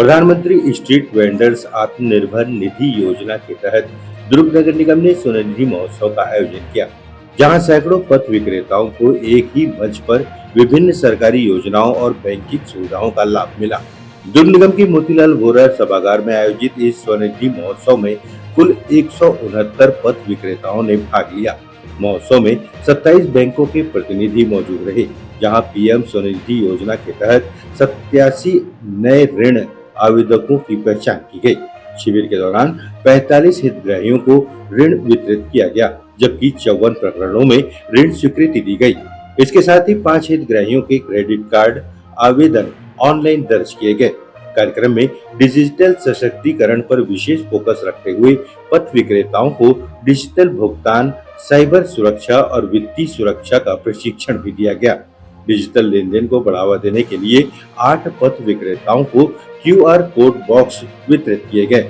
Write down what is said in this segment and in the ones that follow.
प्रधानमंत्री street vendors Atmanirbhar Nidhi योजना के तहत दुर्ग नगर निगम ने स्वनिधि महोत्सव का आयोजन किया, जहां सैकड़ों पथ विक्रेताओं को एक ही मंच पर विभिन्न सरकारी योजनाओं और बैंकिंग सुविधाओं का लाभ मिला। दुर्ग निगम की मोतीलाल वोरा सभागार में आयोजित इस स्वनिधि महोत्सव में कुल 169 पथ विक्रेताओं ने भाग लिया। महोत्सव में 27 बैंकों के प्रतिनिधि मौजूद रहे, जहां पीएम स्वनिधि योजना के तहत 87 नए ऋण आवेदकों की पहचान की गई। शिविर के दौरान 45 हितग्राहियों को ऋण वितरित किया गया, जबकि 54 प्रकरणों में ऋण स्वीकृति दी गई। इसके साथ ही 5 हितग्राहियों के क्रेडिट कार्ड आवेदन ऑनलाइन दर्ज किए गए। कार्यक्रम में डिजिटल सशक्तिकरण पर विशेष फोकस रखते हुए पथ विक्रेताओं को डिजिटल भुगतान, साइबर सुरक्षा और वित्तीय सुरक्षा का प्रशिक्षण भी दिया गया। डिजिटल लेन देन को बढ़ावा देने के लिए 8 पथ विक्रेताओं को QR कोड बॉक्स वितरित किए गए।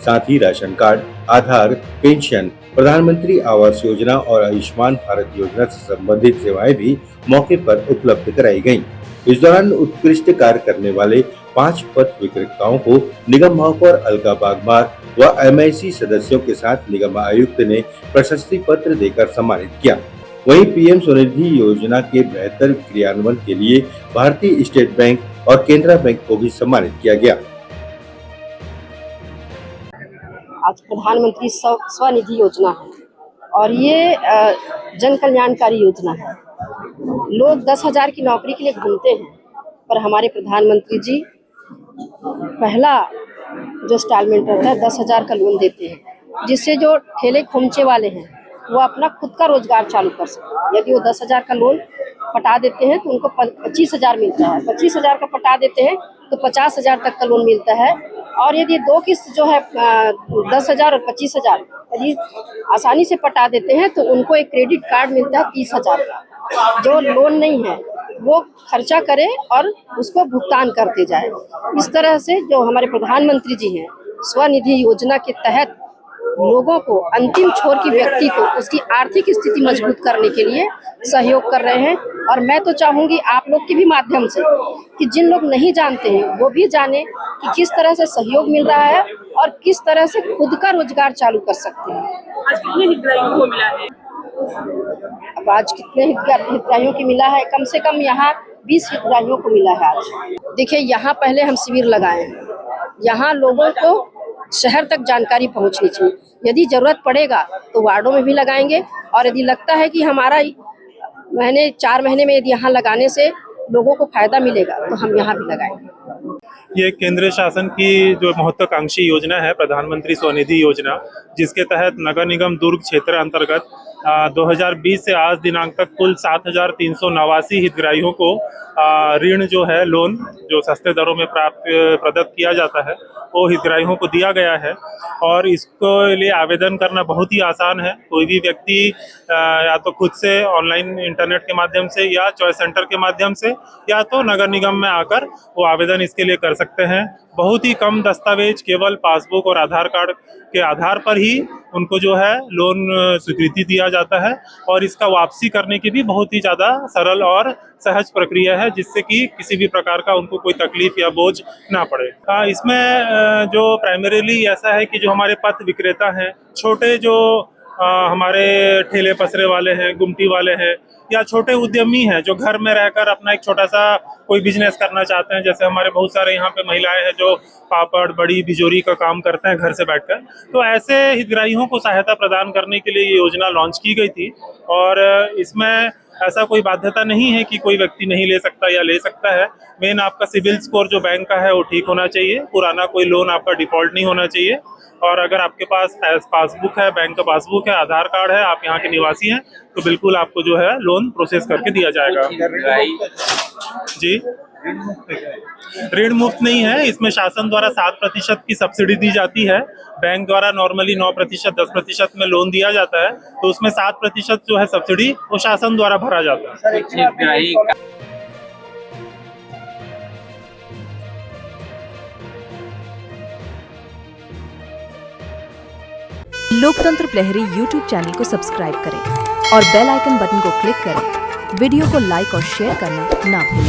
साथ ही राशन कार्ड, आधार, पेंशन, प्रधानमंत्री आवास योजना और आयुष्मान भारत योजना से संबंधित सेवाएं भी मौके पर उपलब्ध कराई गयी। इस दौरान उत्कृष्ट कार्य करने वाले 5 पथ विक्रेताओं को निगम महापौर अलका बागमार व MIC सदस्यों के साथ निगम आयुक्त ने प्रशस्ति पत्र देकर सम्मानित किया। वहीं पीएम स्वनिधि योजना के बेहतर क्रियान्वयन के लिए भारतीय स्टेट बैंक और केनरा बैंक को भी सम्मानित किया गया। आज प्रधानमंत्री स्वनिधि योजना है और ये जन कल्याणकारी योजना है। लोग 10,000 की नौकरी के लिए घूमते हैं, पर हमारे प्रधानमंत्री जी पहला जो इंस्टॉलमेंट रहता है 10,000 का लोन देते हैं, जिससे जो ठेले खोमचे वाले हैं वो अपना खुद का रोजगार चालू कर सकते। यदि वो 10,000 का लोन पटा देते हैं तो उनको 25,000 मिलता है। 25,000 का पटा देते हैं तो 50,000 तक का लोन मिलता है। और यदि 2 किस्त जो है 10,000 और 25,000 यदि आसानी से पटा देते हैं तो उनको एक क्रेडिट कार्ड मिलता है 30,000 का। जो लोन नहीं है वो खर्चा करे और उसको भुगतान करते जाए। इस तरह से जो हमारे प्रधानमंत्री जी हैं स्वनिधि योजना के तहत लोगों को, अंतिम छोर की व्यक्ति को उसकी आर्थिक स्थिति मजबूत करने के लिए सहयोग कर रहे हैं। और मैं तो चाहूँगी आप लोग के भी माध्यम से कि जिन लोग नहीं जानते हैं वो भी जाने कि किस तरह से सहयोग मिल रहा है और किस तरह से खुद का रोजगार चालू कर सकते हैं। आज कितने हितग्राहियों को मिला है? अब आज कितने हितग्राहियों की मिला है? कम से कम यहाँ 20 हितग्राहियों को मिला है आज। देखिए, यहाँ पहले हम शिविर लगाए हैं, यहाँ लोगों को शहर तक जानकारी पहुंचनी चाहिए। यदि जरूरत पड़ेगा तो वार्डों में भी लगाएंगे, और यदि लगता है कि हमारा 4 महीने में यदि यहाँ लगाने से लोगों को फायदा मिलेगा तो हम यहाँ भी लगाएंगे। ये केंद्र शासन की जो महत्वाकांक्षी योजना है प्रधानमंत्री स्वनिधि योजना, जिसके तहत नगर निगम दुर्ग क्षेत्र अंतर्गत 2020 से आज दिनांक तक कुल 7,389 हितग्राहियों को ऋण जो है लोन जो सस्ते दरों में प्रदत्त किया जाता है वो हितग्राहियों को दिया गया है। और इसको लिए आवेदन करना बहुत ही आसान है। कोई भी व्यक्ति या तो खुद से ऑनलाइन इंटरनेट के माध्यम से या चॉइस सेंटर के माध्यम से या तो नगर निगम में आकर वो आवेदन इसके लिए कर सकते हैं। बहुत ही कम दस्तावेज, केवल पासबुक और आधार कार्ड के आधार पर ही उनको जो है लोन स्वीकृति दिया जाता है। और इसका वापसी करने की भी बहुत ही ज़्यादा सरल और सहज प्रक्रिया है, जिससे कि किसी भी प्रकार का उनको कोई तकलीफ या बोझ ना पड़े। इसमें जो प्राइमरीली ऐसा है कि जो हमारे पथ विक्रेता हैं, छोटे जो हमारे ठेले पसरे वाले हैं, गुमटी वाले हैं, या छोटे उद्यमी हैं जो घर में रहकर अपना एक छोटा सा कोई बिजनेस करना चाहते हैं। जैसे हमारे बहुत सारे यहाँ पे महिलाएं हैं जो पापड़, बड़ी, बिजोरी का काम करते हैं घर से बैठकर। तो ऐसे हितग्राहियों को सहायता प्रदान करने के लिए ये योजना लॉन्च की गई थी। और इसमें ऐसा कोई बाध्यता नहीं है कि कोई व्यक्ति नहीं ले सकता या ले सकता है। मेन आपका सिविल स्कोर जो बैंक का है वो ठीक होना चाहिए, पुराना कोई लोन आपका डिफॉल्ट नहीं होना चाहिए। और अगर आपके पास पासबुक है, बैंक का पासबुक है, आधार कार्ड है, आप यहाँ के निवासी हैं, तो बिल्कुल आपको जो है लोन प्रोसेस करके दिया जाएगा। जी, ऋण मुफ्त नहीं है। इसमें शासन द्वारा 7% की सब्सिडी दी जाती है। बैंक द्वारा नॉर्मली 9%, 10% में लोन दिया जाता है, तो उसमें 7% जो है सब्सिडी वो शासन द्वारा भरा जाता है। लोकतंत्र प्रहरी YouTube चैनल को सब्सक्राइब करें और बेल आइकन बटन को क्लिक करें। वीडियो को लाइक और शेयर करना ना भूलें।